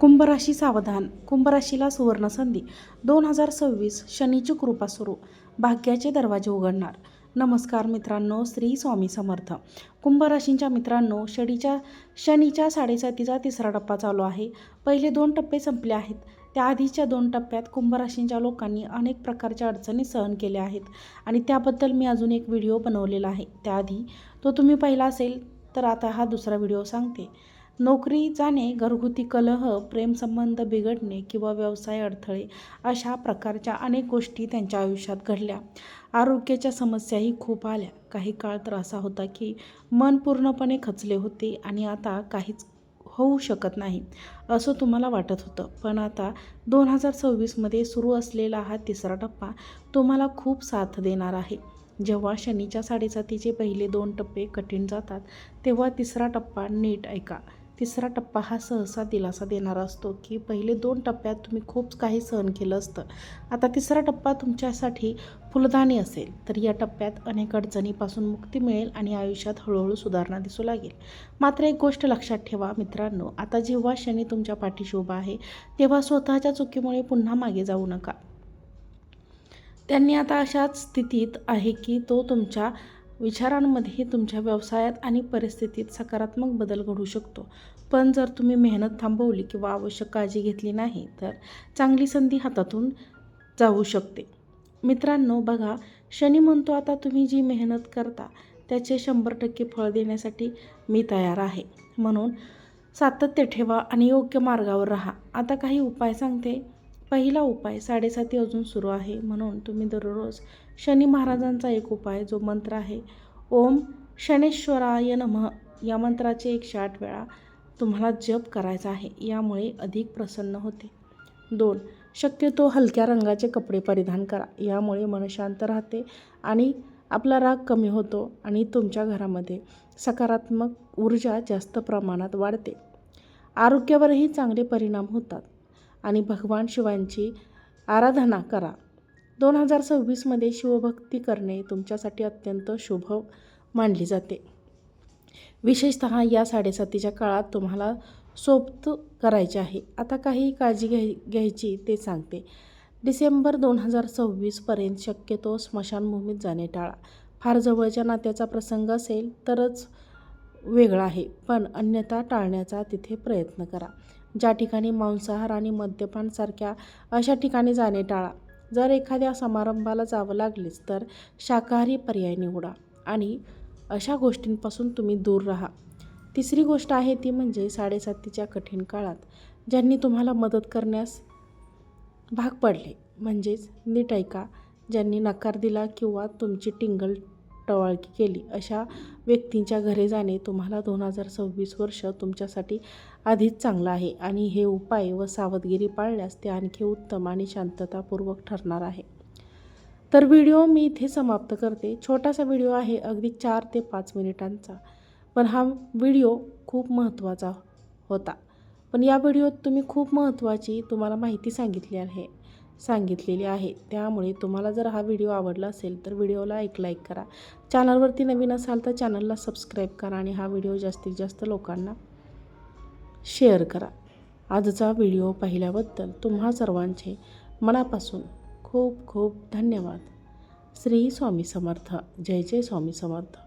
कुंभराशी सावधान. कुंभराशीला सुवर्णसंधी. 2026 शनीची कृपा सुरू. भाग्याचे दरवाजे उघडणार. नमस्कार मित्रांनो, श्री स्वामी समर्थ. कुंभराशींच्या मित्रांनो, शनीच्या 7.5चा तिसरा टप्पा चालू आहे. पहिले 2 टप्पे संपले आहेत. त्याआधीच्या 2 टप्प्यात कुंभराशींच्या लोकांनी अनेक प्रकारच्या अडचणी सहन केल्या आहेत आणि त्याबद्दल मी अजून एक व्हिडिओ बनवलेला आहे. त्याआधी तो तुम्ही पाहिला असेल तर आता हा दुसरा व्हिडिओ सांगते. नोकरी जाणे, घरगुती कलह, प्रेमसंबंध बिघडणे किंवा व्यवसाय अडथळे अशा प्रकारच्या अनेक गोष्टी त्यांच्या आयुष्यात घडल्या. आरोग्याच्या समस्याही खूप आल्या. काही काळ तर असा होता की मन पूर्णपणे खचले होते आणि आता काहीच होऊ शकत नाही असं तुम्हाला वाटत होतं. पण आता 2026मध्ये सुरू असलेला हा तिसरा टप्पा तुम्हाला खूप साथ देणार आहे. जेव्हा शनीच्या 7.5चे पहिले 2 टप्पे कठीण जातात तेव्हा तिसरा टप्पा नीट ऐका. तिसरा टप्पा हा सहसा दिलासा देणारा असतो की पहिले 2 टप्प्यात तुम्ही खूप काही सहन केलं असतं. आता तिसरा टप्पा तुमच्यासाठी फुलदाणी असेल. तर या टप्प्यात अनेक अडचणीपासून मुक्ती मिळेल आणि आयुष्यात हळूहळू सुधारणा दिसू लागेल. मात्र एक गोष्ट लक्षात ठेवा मित्रांनो, आता जेव्हा शनी तुमच्या पाठीशी उभा आहे तेव्हा स्वतःच्या चुकीमुळे पुन्हा मागे जाऊ नका. त्यांनी आता अशाच स्थितीत आहे की तो तुमच्या विचारांमध्ये, तुमच्या व्यवसायात आणि परिस्थितीत सकारात्मक बदल घडू शकतो. पण जर तुम्ही मेहनत थांबवली किंवा आवश्यक काळजी घेतली नाही तर चांगली संधी हातातून जाऊ शकते. मित्रांनो बघा, शनी म्हणतो आता तुम्ही जी मेहनत करता त्याचे 100% फळ देण्यासाठी मी तयार आहे. म्हणून सातत्य ठेवा आणि योग्य मार्गावर राहा. आता काही उपाय सांगते. पहिला उपाय, 7.5 अजून सुरू आहे म्हणून तुम्ही दररोज शनी महाराजांचा एक उपाय जो मंत्र आहे, ओम शनेश्वराय नमः, या मंत्राचे 108 वेळा तुम्हाला जप करायचा आहे. यामुळे अधिक प्रसन्न होते. 2. शक्यतो हलक्या रंगाचे कपडे परिधान करा. यामुळे मन शांत राहते आणि आपला राग कमी होतो आणि तुमच्या घरामध्ये सकारात्मक ऊर्जा जास्त प्रमाणात वाढते. आरोग्यावरही चांगले परिणाम होतात आणि भगवान शिवांची आराधना करा. 2026मध्ये शिवभक्ती करणे तुमच्यासाठी अत्यंत शुभ मानली जाते. विशेषतः या 7.5च्या काळात तुम्हाला सोबत करायचे आहे. आता काही काळजी घ्यायची ते सांगते. डिसेंबर 2026पर्यंत शक्यतो स्मशानभूमीत जाणे टाळा. फार जवळच्या नात्याचा प्रसंग असेल तरच वेगळा आहे, पण अन्यथा टाळण्याचा तिथे प्रयत्न करा. ज्या ठिकाणी मांसाहार आणि मद्यपान सारख्या अशा ठिकाणी जाणे टाळा. जर एखाद्या समारंभाला जावं लागलेच तर शाकाहारी पर्याय निवडा आणि अशा गोष्टींपासून तुम्ही दूर राहा. तिसरी गोष्ट आहे ती म्हणजे 7.5च्या कठीण काळात ज्यांनी तुम्हाला मदत करण्यास भाग पडले, म्हणजेच नीट ऐका, ज्यांनी नकार दिला किंवा तुमची टिंगल टवाळकी केली, अशा व्यक्तींच्या घरी जाणे तुम्हाला 2026 वर्ष तुमच्यासाठी आधीच चांगलं आहे आणि हे उपाय व सावधगिरी पाळल्यास ते आणखी उत्तम आणि शांततापूर्वक ठरणार आहे. तर व्हिडिओ मी इथे समाप्त करते. छोटासा व्हिडिओ आहे, अगदी 4 ते 5 मिनिटांचा, पण हा व्हिडिओ खूप महत्त्वाचा होता. पण या व्हिडिओत तुम्ही खूप महत्त्वाची तुम्हाला माहिती सांगितलेली आहे. त्यामुळे तुम्हाला जर हा व्हिडिओ आवडला असेल तर व्हिडिओला एक लाईक करा. चॅनलवरती नवीन असाल तर चॅनलला सबस्क्राईब करा आणि हा व्हिडिओ जास्तीत जास्त लोकांना शेअर करा. आजचा व्हिडिओ पाहिल्याबद्दल तुम्हा सर्वांचे मनापासून खूप खूप धन्यवाद. श्री स्वामी समर्थ. जय जय स्वामी समर्थ.